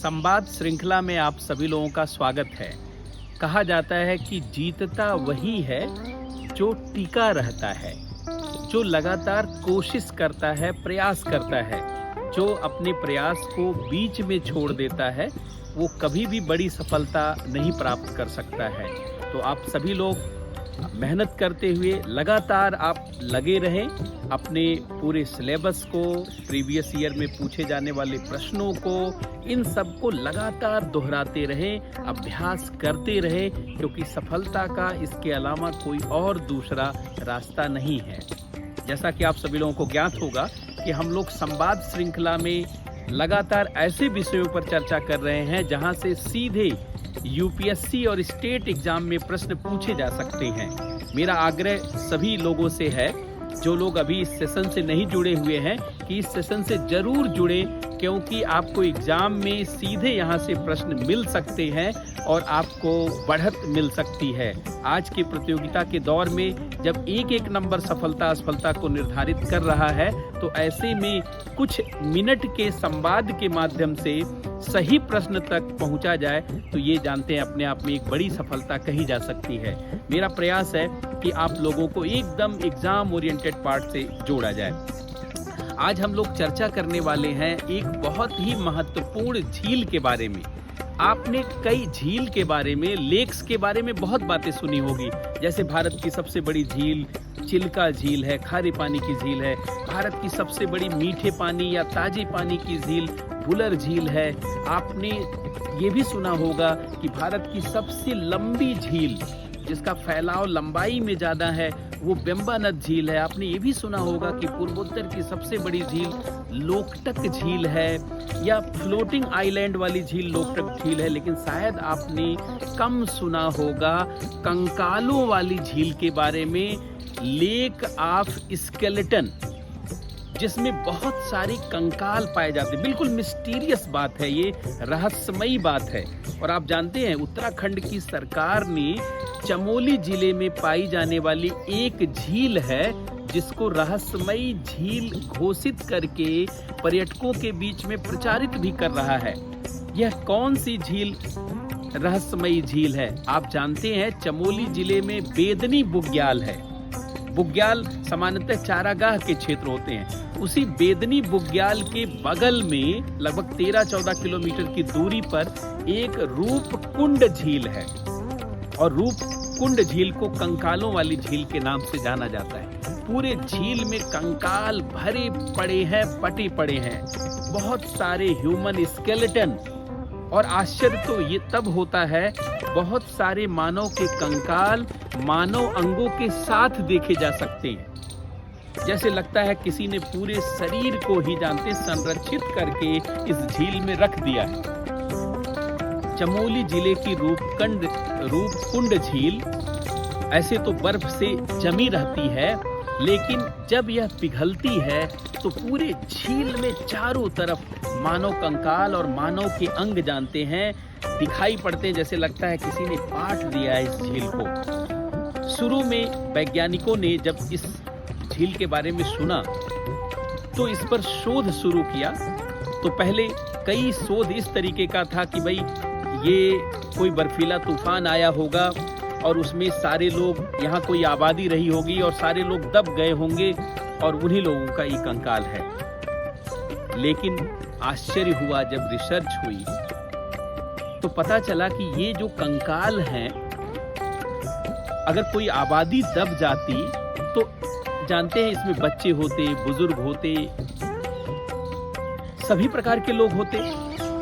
संवाद श्रृंखला में आप सभी लोगों का स्वागत है। कहा जाता है कि जीतता वही है जो टिका रहता है, जो लगातार कोशिश करता है, प्रयास करता है। जो अपने प्रयास को बीच में छोड़ देता है वो कभी भी बड़ी सफलता नहीं प्राप्त कर सकता है। तो आप सभी लोग मेहनत करते हुए लगातार आप लगे रहें, अपने पूरे सिलेबस को, प्रीवियस ईयर में पूछे जाने वाले प्रश्नों को, इन सब को लगातार दोहराते रहें, अभ्यास करते रहें, क्योंकि सफलता का इसके अलावा कोई और दूसरा रास्ता नहीं है। जैसा कि आप सभी लोगों को ज्ञात होगा कि हम लोग संवाद श्रृंखला में लगातार ऐसे विषयों पर चर्चा कर रहे हैं जहां से सीधे यूपीएससी और स्टेट एग्जाम में प्रश्न पूछे जा सकते हैं। मेरा आग्रह सभी लोगों से है, जो लोग अभी इस सेशन से नहीं जुड़े हुए हैं, कि इस सेशन से जरूर जुड़े, क्योंकि आपको एग्जाम में सीधे यहाँ से प्रश्न मिल सकते हैं और आपको बढ़त मिल सकती है। आज की प्रतियोगिता के दौर में जब एक एक नंबर सफलता असफलता को निर्धारित कर रहा है, तो ऐसे में कुछ मिनट के संवाद के माध्यम से सही प्रश्न तक पहुंचा जाए तो ये जानते हैं अपने आप में एक बड़ी सफलता कही जा सकती है। मेरा प्रयास है कि आप लोगों को एकदम एग्जाम ओरिएंटेड पार्ट से जोड़ा जाए। आज हम लोग चर्चा करने वाले हैं एक बहुत ही महत्वपूर्ण झील के बारे में। आपने कई झील के बारे में, लेक्स के बारे में बहुत बातें सुनी होगी, जैसे भारत की सबसे बड़ी झील चिल्का झील है, खारे पानी की झील है। भारत की सबसे बड़ी मीठे पानी या ताजे पानी की झील वुलर झील है। आपने ये भी सुना होगा कि भारत की सबसे लंबी झील, जिसका फैलाव लंबाई में ज़्यादा है, वो बेम्बानद झील है। आपने ये भी सुना होगा कि पूर्वोत्तर की सबसे बड़ी झील लोकटक झील है, या फ्लोटिंग आइलैंड वाली झील लोकटक झील है। लेकिन शायद आपने कम सुना होगा कंकालों वाली झील के बारे में, लेक ऑफ स्केलेटन, जिसमें बहुत सारी कंकाल पाए जाते हैं। बिल्कुल मिस्टीरियस बात है, ये रहस्यमयी बात है। और आप जानते हैं उत्तराखंड की सरकार ने चमोली जिले में पाई जाने वाली एक झील है जिसको रहस्यमयी झील घोषित करके पर्यटकों के बीच में प्रचारित भी कर रहा है। यह कौन सी झील रहस्यमयी झील है? आप जानते हैं चमोली जिले में बेदनी बुग्याल है। बुग्याल सामान्यतः चारागाह के क्षेत्र होते हैं। उसी बेदनी बुग्याल के बगल में लगभग 13-14 किलोमीटर की दूरी पर एक रूपकुंड झील है, और रूपकुंड झील को कंकालों वाली झील के नाम से जाना जाता है। पूरे झील में कंकाल भरे पड़े हैं, पटे पड़े हैं, बहुत सारे ह्यूमन स्केलेटन। और आश्चर्य तो ये तब होता है, बहुत सारे मानव के कंकाल मानव अंगों के साथ देखे जा सकते हैं। जैसे लगता है किसी ने पूरे शरीर को ही जानते संरक्षित करके इस झील में रख दिया है। चमोली जिले की रूपकुंड झील ऐसे तो बर्फ से जमी रहती है, लेकिन जब यह पिघलती है तो पूरे झील में चारों तरफ मानव कंकाल और मानव के अंग जानते हैं दिखाई पड़ते हैं। जैसे लगता है किसी ने पाट दिया है इस झील को। शुरू में वैज्ञानिकों ने जब इस झील के बारे में सुना तो इस पर शोध शुरू किया। तो पहले कई शोध इस तरीके का था कि भाई ये कोई बर्फीला तूफान आया होगा और उसमें सारे लोग, यहाँ कोई आबादी रही होगी और सारे लोग दब गए होंगे और उन्हीं लोगों का ये कंकाल है। लेकिन आश्चर्य हुआ जब रिसर्च हुई तो पता चला कि ये जो कंकाल हैं, अगर कोई आबादी दब जाती तो जानते हैं इसमें बच्चे होते, बुजुर्ग होते, सभी प्रकार के लोग होते,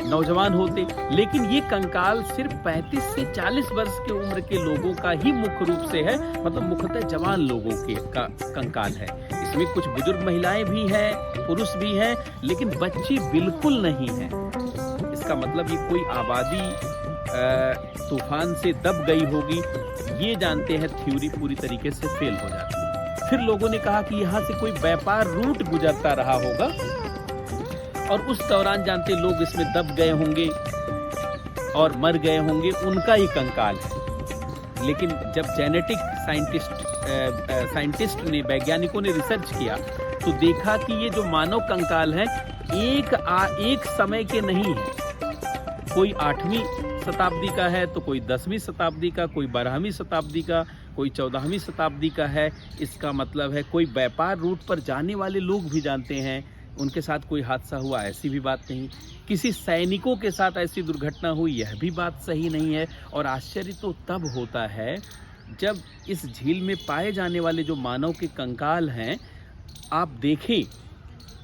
नौजवान होते। लेकिन ये कंकाल सिर्फ 35 से 40 वर्ष की उम्र के लोगों का ही मुख्य रूप से है, मतलब मुख्यतः जवान लोगों के का कंकाल है। इसमें कुछ बुजुर्ग महिलाएं भी हैं, पुरुष भी हैं, लेकिन बच्चे बिल्कुल नहीं हैं। इसका मतलब ये कोई आबादी तूफान से दब गई होगी, ये जानते हैं थ्योरी पूरी तरीके से फेल हो जाती है। फिर लोगों ने कहा कि यहाँ से कोई व्यापार रूट गुजरता रहा होगा और उस दौरान जानते लोग इसमें दब गए होंगे और मर गए होंगे, उनका ही कंकाल है। लेकिन जब जेनेटिक साइंटिस्ट ने, वैज्ञानिकों ने रिसर्च किया तो देखा कि ये जो मानव कंकाल हैं एक समय के नहीं है, कोई 8वीं शताब्दी का है तो कोई 10वीं शताब्दी का, कोई 12वीं शताब्दी का, कोई 14वीं शताब्दी का है। इसका मतलब है कोई व्यापार रूट पर जाने वाले लोग भी जानते हैं उनके साथ कोई हादसा हुआ, ऐसी भी बात नहीं। किसी सैनिकों के साथ ऐसी दुर्घटना हुई, यह भी बात सही नहीं है। और आश्चर्य तो तब होता है जब इस झील में पाए जाने वाले जो मानव के कंकाल हैं, आप देखें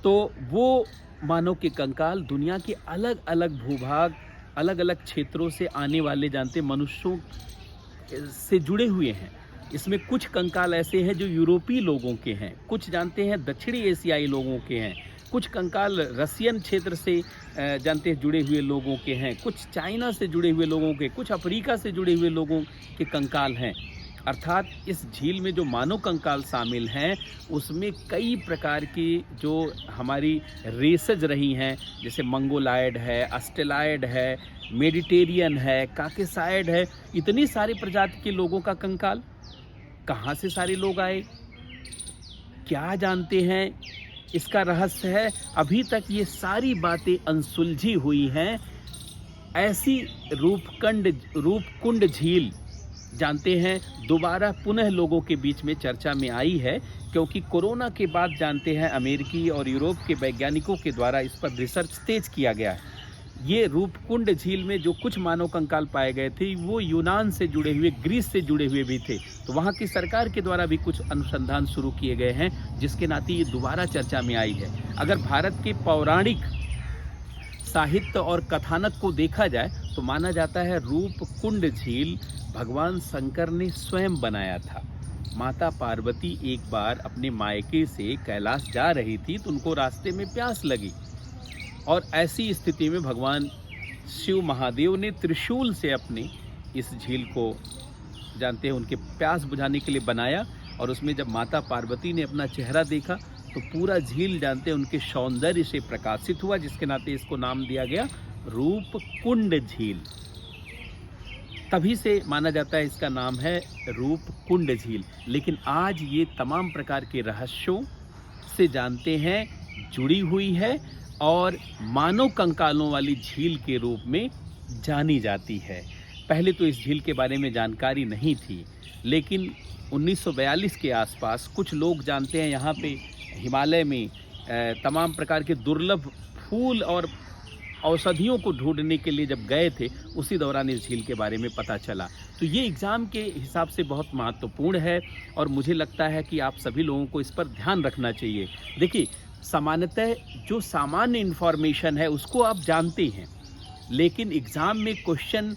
तो वो मानव के कंकाल दुनिया के अलग अलग भूभाग, अलग अलग क्षेत्रों से आने वाले जानते मनुष्यों से जुड़े हुए हैं। इसमें कुछ कंकाल ऐसे हैं जो यूरोपीय लोगों के हैं, कुछ जानते हैं दक्षिणी एशियाई लोगों के हैं, कुछ कंकाल रसियन क्षेत्र से जानते हैं जुड़े हुए लोगों के हैं, कुछ चाइना से जुड़े हुए लोगों के, कुछ अफ्रीका से जुड़े हुए लोगों के कंकाल हैं। अर्थात इस झील में जो मानव कंकाल शामिल हैं उसमें कई प्रकार की जो हमारी रेसेज रही हैं, जैसे मंगोलायड है, अस्टेलायड है, मेडिटेरियन है, काकेसाइड है, इतनी सारी प्रजाति के लोगों का कंकाल। कहाँ से सारे लोग आए, क्या जानते हैं, इसका रहस्य है। अभी तक ये सारी बातें अनसुलझी हुई हैं। ऐसी रूपकुंड झील जानते हैं दोबारा पुनः लोगों के बीच में चर्चा में आई है, क्योंकि कोरोना के बाद जानते हैं अमेरिकी और यूरोप के वैज्ञानिकों के द्वारा इस पर रिसर्च तेज किया गया है। ये रूपकुंड झील में जो कुछ मानव कंकाल पाए गए थे वो यूनान से जुड़े हुए, ग्रीस से जुड़े हुए भी थे। तो वहाँ की सरकार के द्वारा भी कुछ अनुसंधान शुरू किए गए हैं, जिसके नाते ये दोबारा चर्चा में आई है। अगर भारत के पौराणिक साहित्य और कथानक को देखा जाए तो माना जाता है रूपकुंड झील भगवान शंकर ने स्वयं बनाया था। माता पार्वती एक बार अपने मायके से कैलाश जा रही थी तो उनको रास्ते में प्यास लगी, और ऐसी स्थिति में भगवान शिव महादेव ने त्रिशूल से अपने इस झील को जानते हैं उनके प्यास बुझाने के लिए बनाया। और उसमें जब माता पार्वती ने अपना चेहरा देखा तो पूरा झील जानते हैं उनके सौंदर्य से प्रकाशित हुआ, जिसके नाते इसको नाम दिया गया रूपकुंड झील। तभी से माना जाता है इसका नाम है रूपकुंड झील। लेकिन आज ये तमाम प्रकार के रहस्यों से जानते हैं जुड़ी हुई है और मानव कंकालों वाली झील के रूप में जानी जाती है। पहले तो इस झील के बारे में जानकारी नहीं थी, लेकिन 1942 के आसपास कुछ लोग जानते हैं यहाँ पे हिमालय में तमाम प्रकार के दुर्लभ फूल और औषधियों को ढूंढने के लिए जब गए थे, उसी दौरान इस झील के बारे में पता चला। तो ये एग्ज़ाम के हिसाब से बहुत महत्वपूर्ण है और मुझे लगता है कि आप सभी लोगों को इस पर ध्यान रखना चाहिए। देखिए, सामान्यतः जो सामान्य इन्फॉर्मेशन है उसको आप जानते हैं, लेकिन एग्ज़ाम में क्वेश्चन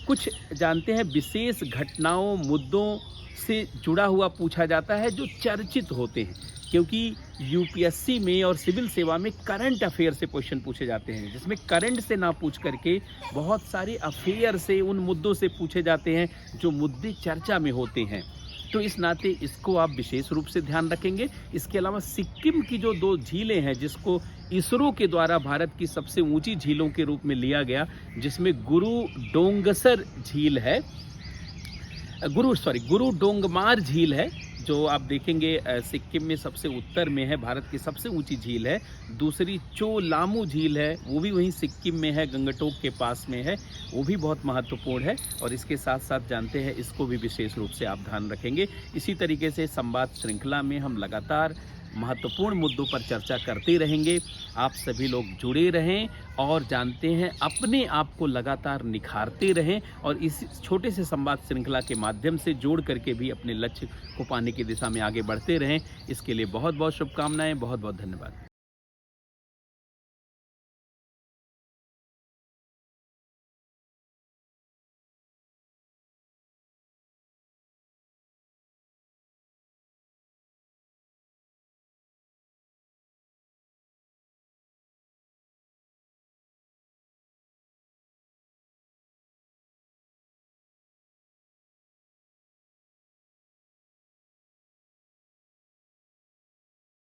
कुछ जानते हैं विशेष घटनाओं, मुद्दों से जुड़ा हुआ पूछा जाता है जो चर्चित होते हैं। क्योंकि यूपीएससी में और सिविल सेवा में करंट अफेयर से क्वेश्चन पूछे जाते हैं, जिसमें करंट से ना पूछ करके बहुत सारे अफेयर से, उन मुद्दों से पूछे जाते हैं जो मुद्दे चर्चा में होते हैं। तो इस नाते इसको आप विशेष रूप से ध्यान रखेंगे। इसके अलावा सिक्किम की जो 2 झीलें हैं, जिसको इसरो के द्वारा भारत की सबसे ऊंची झीलों के रूप में लिया गया, जिसमें गुरु डोंगमार झील है, जो आप देखेंगे सिक्किम में सबसे उत्तर में है, भारत की सबसे ऊंची झील है। दूसरी चोलामू झील है, वो भी वहीं सिक्किम में है, गंगटोक के पास में है, वो भी बहुत महत्वपूर्ण है। और इसके साथ साथ जानते हैं इसको भी विशेष रूप से आप ध्यान रखेंगे। इसी तरीके से संवाद श्रृंखला में हम लगातार महत्वपूर्ण मुद्दों पर चर्चा करते रहेंगे। आप सभी लोग जुड़े रहें और जानते हैं अपने आप को लगातार निखारते रहें और इस छोटे से संवाद श्रृंखला के माध्यम से जोड़ करके भी अपने लक्ष्य को पाने की दिशा में आगे बढ़ते रहें। इसके लिए बहुत बहुत शुभकामनाएं, बहुत बहुत धन्यवाद।